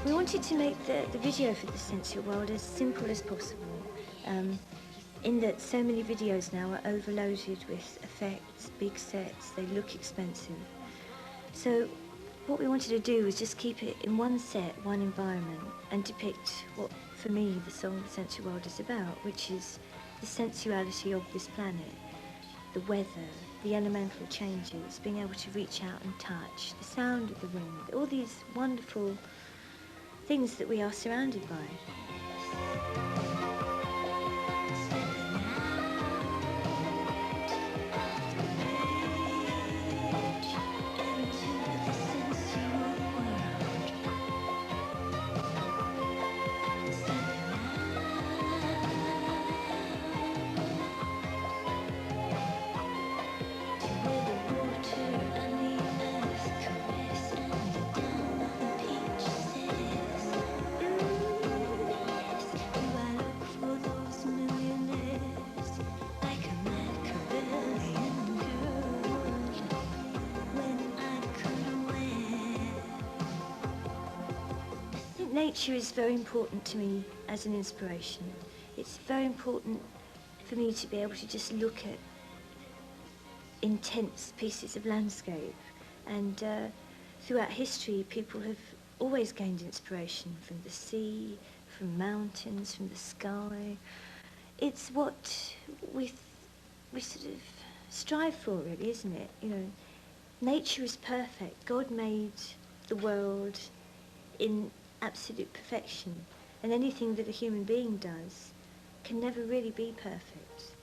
We wanted to make the video for the Sensual world as simple as possible, in that so many videos now are overloaded with effects, big sets, they look expensive. So what we wanted to do was just keep it in one set, one environment, and depict what, for me, the song The Sensual World is about, which is the sensuality of this planet, the weather, the elemental changes, being able to reach out and touch, the sound of the wind, all these wonderful things that we are surrounded by. Nature is very important to me as an inspiration. It's very important for me to be able to just look at intense pieces of landscape. And throughout history, people have always gained inspiration from the sea, from mountains, from the sky. It's what we sort of strive for, really, isn't it? You know, nature is perfect. God made the world in absolute perfection, and anything that a human being does can never really be perfect.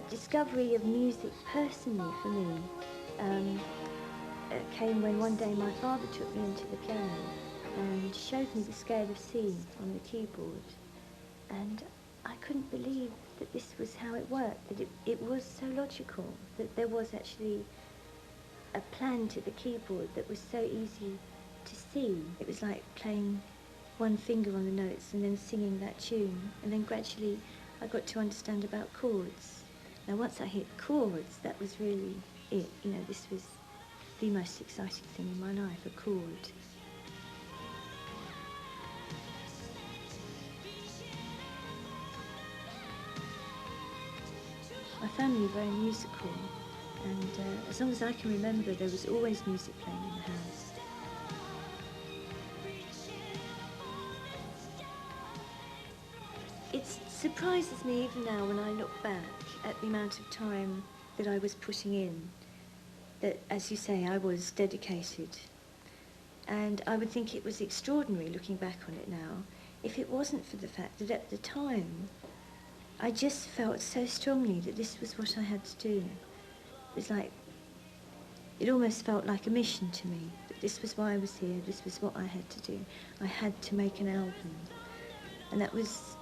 The discovery of music personally for me came when one day my father took me into the piano and showed me the scale of C on the keyboard, and I couldn't believe that this was how it worked, that it was so logical, that there was actually a plan to the keyboard that was so easy to see. It was like playing one finger on the notes and then singing that tune, and then gradually I got to understand about chords. Now once I hit chords, that was really it. You know, this was the most exciting thing in my life, a chord. My family are very musical, and as long as I can remember, there was always music playing in the house. It surprises me even now when I look back at the amount of time that I was putting in, that, as you say, I was dedicated. And I would think it was extraordinary, looking back on it now, if it wasn't for the fact that at the time, I just felt so strongly that this was what I had to do. It was like, it almost felt like a mission to me, that this was why I was here, this was what I had to do. I had to make an album. And that was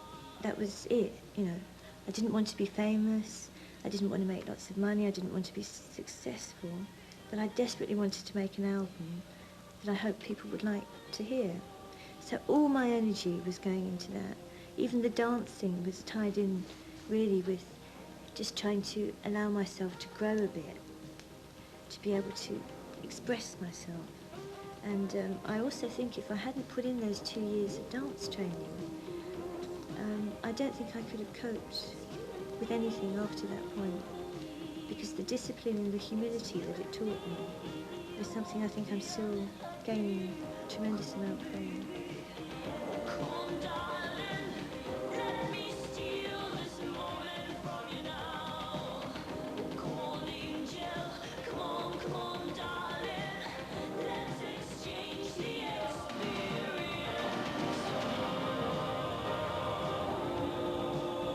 it, you know. I didn't want to be famous, I didn't want to make lots of money, I didn't want to be successful, but I desperately wanted to make an album that I hoped people would like to hear. So all my energy was going into that. Even the dancing was tied in really with just trying to allow myself to grow a bit, to be able to express myself. And I also think if I hadn't put in those 2 years of dance training, I don't think I could have coped with anything after that point, because the discipline and the humility that it taught me is something I think I'm still gaining a tremendous amount from.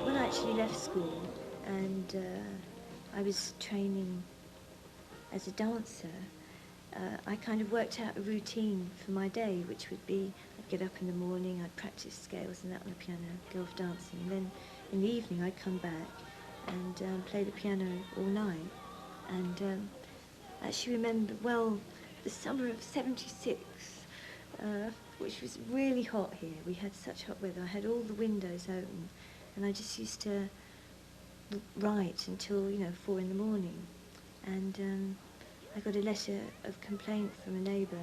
When I actually left school and I was training as a dancer, I kind of worked out a routine for my day, which would be I'd get up in the morning, I'd practice scales and that on the piano, go off dancing, and then in the evening I'd come back and play the piano all night. And I actually remember, well, the summer of '76, which was really hot here. We had such hot weather. I had all the windows open, and I just used to write until, 4 in the morning. And I got a letter of complaint from a neighbour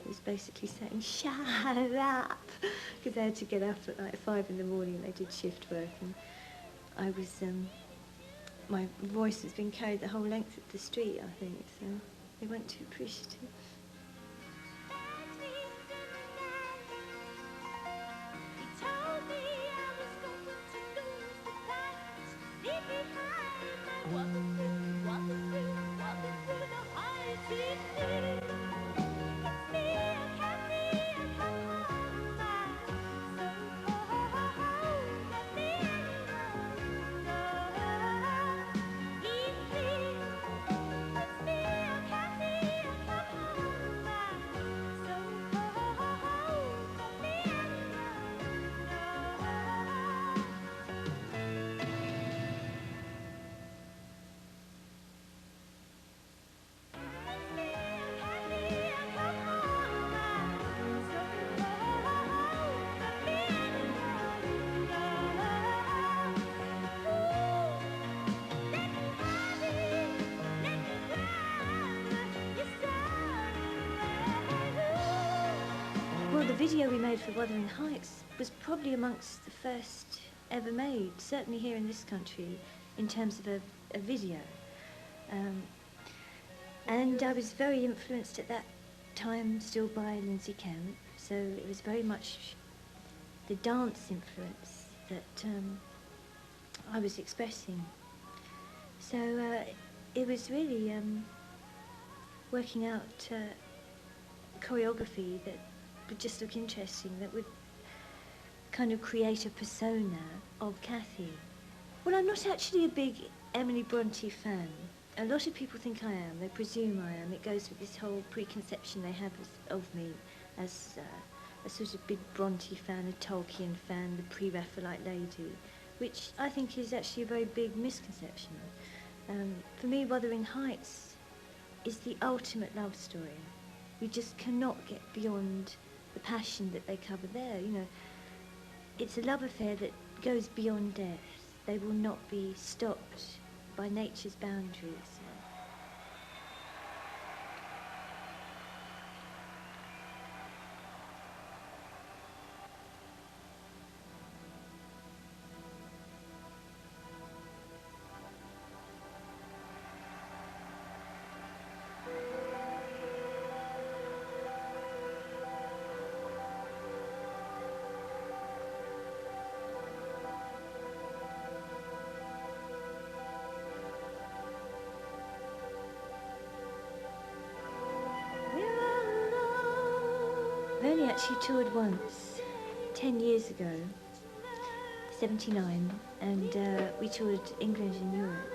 who was basically saying, "Shut up!" because they had to get up at like 5 in the morning. They did shift work, and I was, my voice has been carried the whole length of the street, I think, so they weren't too appreciative. Well, the video we made for Wuthering Heights was probably amongst the first ever made, certainly here in this country, in terms of a video. And I was very influenced at that time still by Lindsay Kemp, so it was very much the dance influence that I was expressing. So it was really working out choreography that would just look interesting, that would kind of create a persona of Cathy. Well, I'm not actually a big Emily Bronte fan. A lot of people think I am, they presume I am. It goes with this whole preconception they have of me as a sort of big Bronte fan, a Tolkien fan, the pre-Raphaelite lady, which I think is actually a very big misconception. For me, Wuthering Heights is the ultimate love story. You just cannot get beyond the passion that they cover there. You know, it's a love affair that goes beyond death. They will not be stopped by nature's boundaries. I've only actually toured once, 10 years ago, 79, and we toured England and Europe.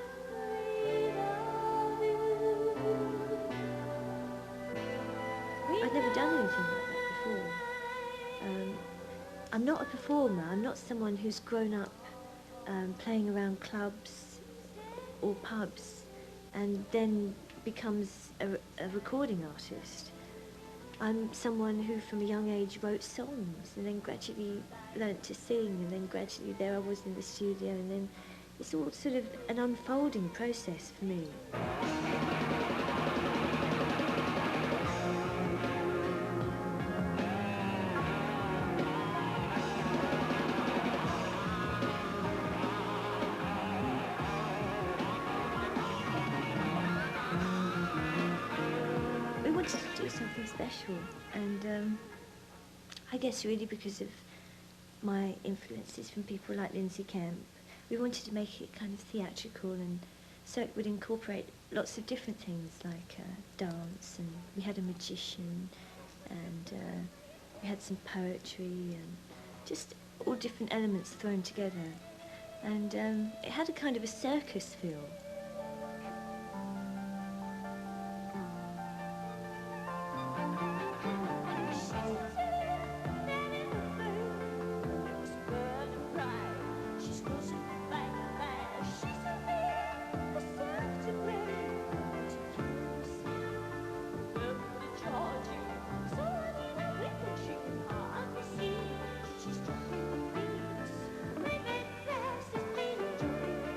I'd never done anything like that before. I'm not a performer, I'm not someone who's grown up playing around clubs or pubs and then becomes a recording artist. I'm someone who from a young age wrote songs and then gradually learnt to sing, and then gradually there I was in the studio, and then it's all sort of an unfolding process for me. We wanted to do something special, and I guess really because of my influences from people like Lindsay Kemp, we wanted to make it kind of theatrical, and so it would incorporate lots of different things like dance, and we had a magician, and we had some poetry, and just all different elements thrown together, and it had a kind of a circus feel.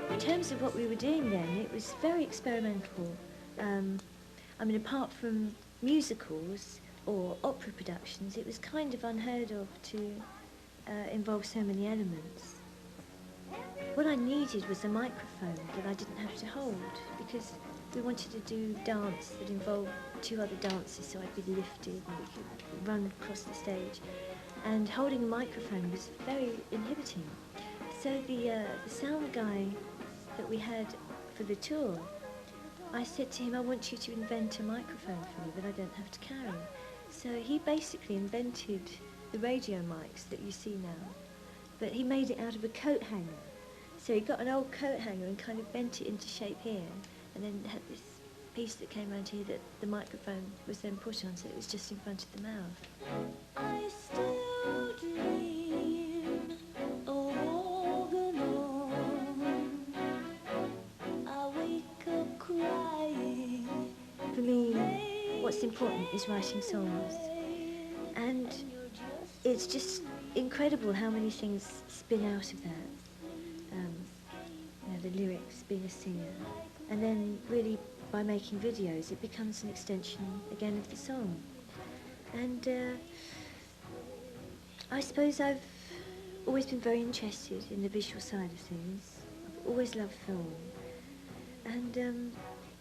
In terms of what we were doing then, it was very experimental. I mean, apart from musicals or opera productions, it was kind of unheard of to involve so many elements. What I needed was a microphone that I didn't have to hold, because we wanted to do dance that involved two other dancers, so I'd be lifted and we could run across the stage. And holding a microphone was very inhibiting. So the sound guy that we had for the tour, I said to him, I want you to invent a microphone for me that I don't have to carry. So he basically invented the radio mics that you see now, but he made it out of a coat hanger. So he got an old coat hanger and kind of bent it into shape here, and then had this piece that came around here that the microphone was then put on, so it was just in front of the mouth. I still dream of walking on. I wake up crying. For me, what's important is writing songs, and it's just incredible how many things spin out of that. You know, the lyrics, being a singer, and then really by making videos it becomes an extension again of the song. And I suppose I've always been very interested in the visual side of things. I've always loved film, and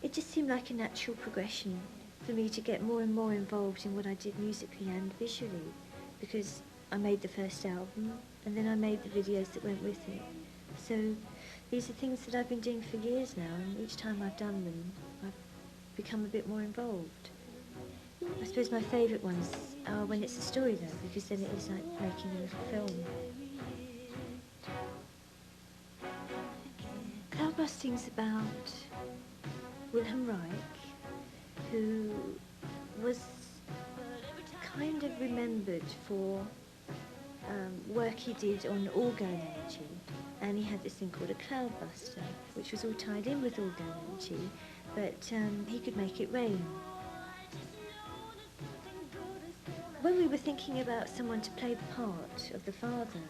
it just seemed like a natural progression for me to get more and more involved in what I did musically and visually, because I made the first album and then I made the videos that went with it. So these are things that I've been doing for years now, and each time I've done them, I've become a bit more involved. I suppose my favourite ones are when it's a story though, because then it is like making a little film. Cloudbusting's about Wilhelm Reich, who was kind of remembered for work he did on orgone energy, and he had this thing called a cloudbuster, which was all tied in with orgone energy, but he could make it rain. When we were thinking about someone to play the part of the father,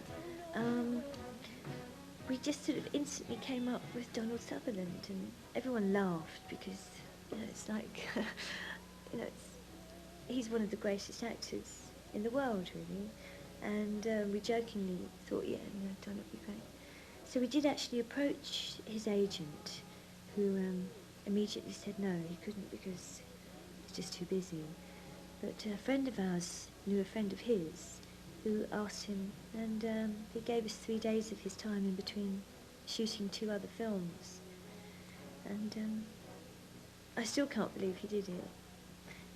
we just sort of instantly came up with Donald Sutherland, and everyone laughed because, you know, it's like, you know, he's one of the greatest actors in the world, really. And we jokingly thought, yeah, you know, Donald would be great. So we did actually approach his agent, who immediately said no, he couldn't because he's just too busy. But a friend of ours knew a friend of his who asked him, and he gave us 3 days of his time in between shooting 2 other films. And I still can't believe he did it.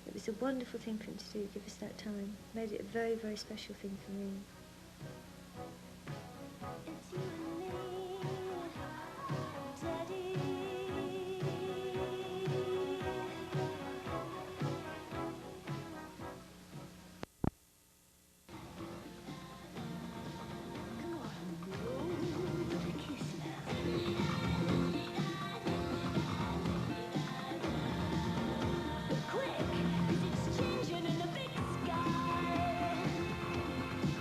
It was a wonderful thing for him to do, give us that time. Made it a very, very special thing for me. It's you and me, Daddy. Come on, a kiss now. Quick, 'cause it's changing in the big sky.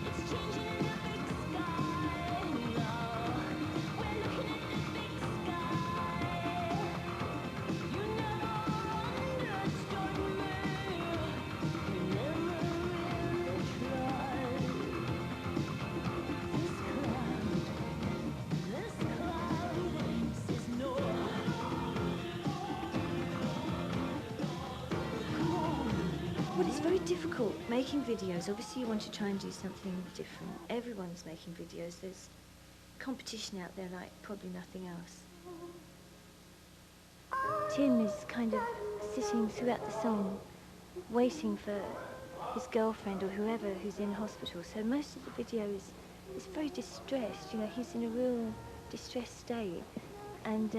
It's changing in the big sky now. We're looking at the big sky. You never understood me. You never really tried. This cloud says no. Well, it's very difficult making videos. Obviously, you want to try and do something different. Everyone's making videos. There's competition out there like probably nothing else. Tim is kind of sitting throughout the song, waiting for his girlfriend or whoever who's in hospital. So most of the video is very distressed. You know, he's in a real distressed state, and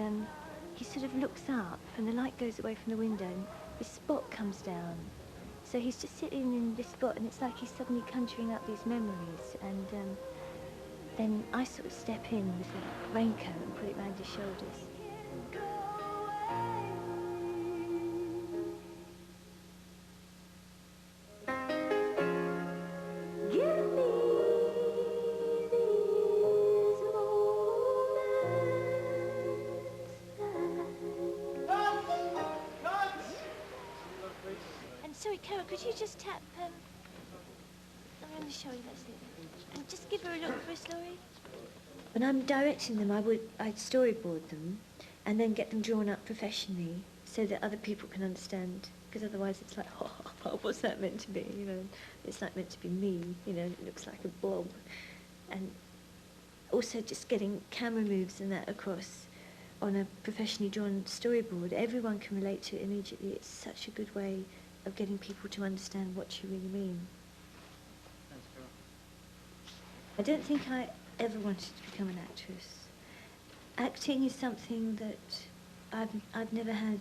he sort of looks up, and the light goes away from the window, and his spot comes down. So he's just sitting in this spot, and it's like he's suddenly conjuring up these memories. And then I sort of step in with a raincoat and put it round his shoulders. Carol, could you just tap around the shoulder, that's it. And just give her a look for us, Laurie. When I'm directing them, I'd storyboard them and then get them drawn up professionally so that other people can understand. Because otherwise it's like, oh, what's that meant to be? You know, it's not meant to be me. You know, it looks like a blob. And also just getting camera moves and that across on a professionally drawn storyboard. Everyone can relate to it immediately. It's such a good way of getting people to understand what you really mean. Thanks, Carol. I don't think I ever wanted to become an actress. Acting is something that I've never had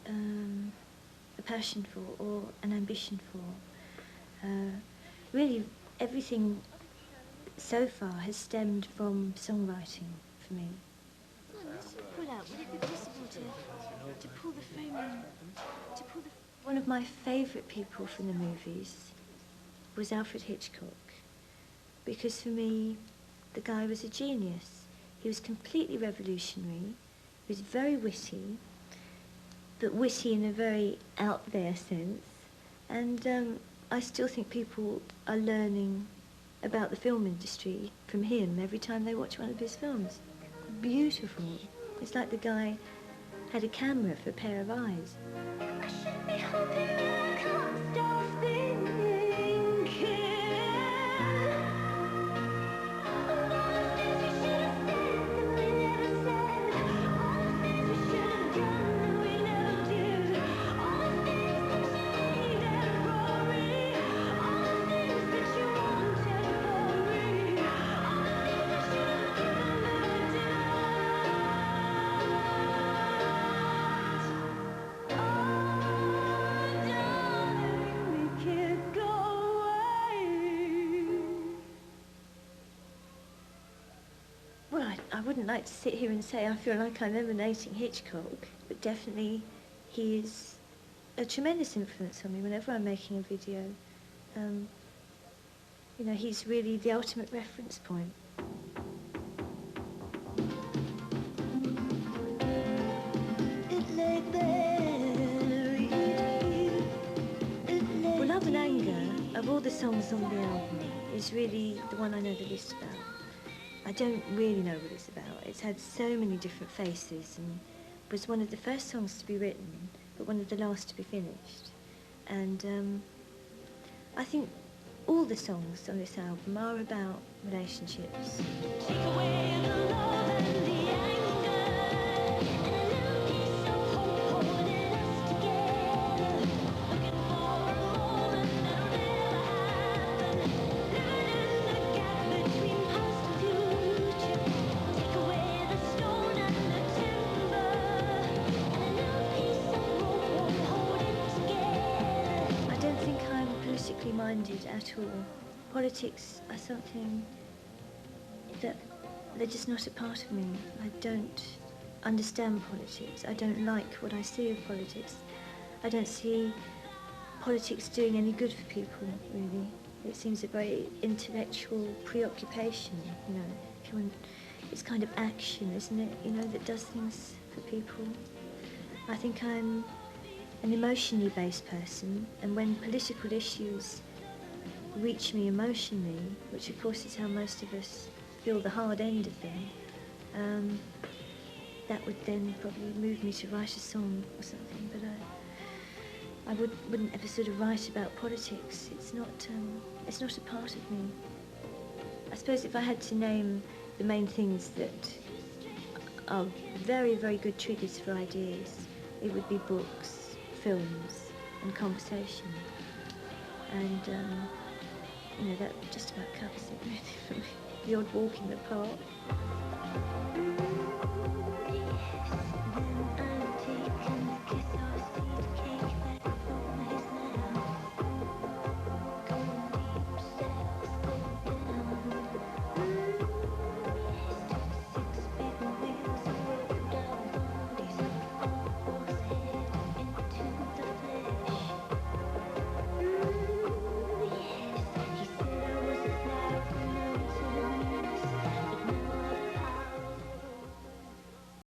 a passion for or an ambition for. Really, everything so far has stemmed from songwriting for me. Pull out. Would it be possible to pull the frame in? One of my favourite people from the movies was Alfred Hitchcock, because for me, the guy was a genius. He was completely revolutionary. He was very witty, but witty in a very out there sense. And I still think people are learning about the film industry from him every time they watch one of his films. Beautiful. It's like the guy had a camera for a pair of eyes. I should be hoping that I can't stop thinking. And all the things we should have said that we never said. All the things we should have done that we never did. All the things that you needed from me. All the things that you wanted from me. All the things I should have given that I didn't. Well, I wouldn't like to sit here and say I feel like I'm emanating Hitchcock, but definitely he is a tremendous influence on me whenever I'm making a video. You know, he's really the ultimate reference point. Well, Love and Anger, of all the songs on the album, is really the one I know the least about. I don't really know what it's about. It's had so many different faces and was one of the first songs to be written, but one of the last to be finished. And I think all the songs on this album are about relationships. Take away the love and the anger, and a little piece of hope holding us together. Looking for a moment that'll never happen. Living in the gap between past and future. Take away the stone and the timber, and a little piece of rope won't hold it together. I don't think I'm politically minded at all. Politics are something that they're just not a part of me. I don't understand politics. I don't like what I see of politics. I don't see politics doing any good for people, really. It seems a very intellectual preoccupation, you know. If you want, it's kind of action, isn't it, you know, that does things for people. I think I'm an emotionally based person, and when political issues reach me emotionally, which of course is how most of us feel the hard end of them, that would then probably move me to write a song or something. But I wouldn't ever sort of write about politics. It's not a part of me. I suppose if I had to name the main things that are very, very good triggers for ideas, it would be books, films, and conversation. And you know, that just about covers it really for me. The odd walk in the park.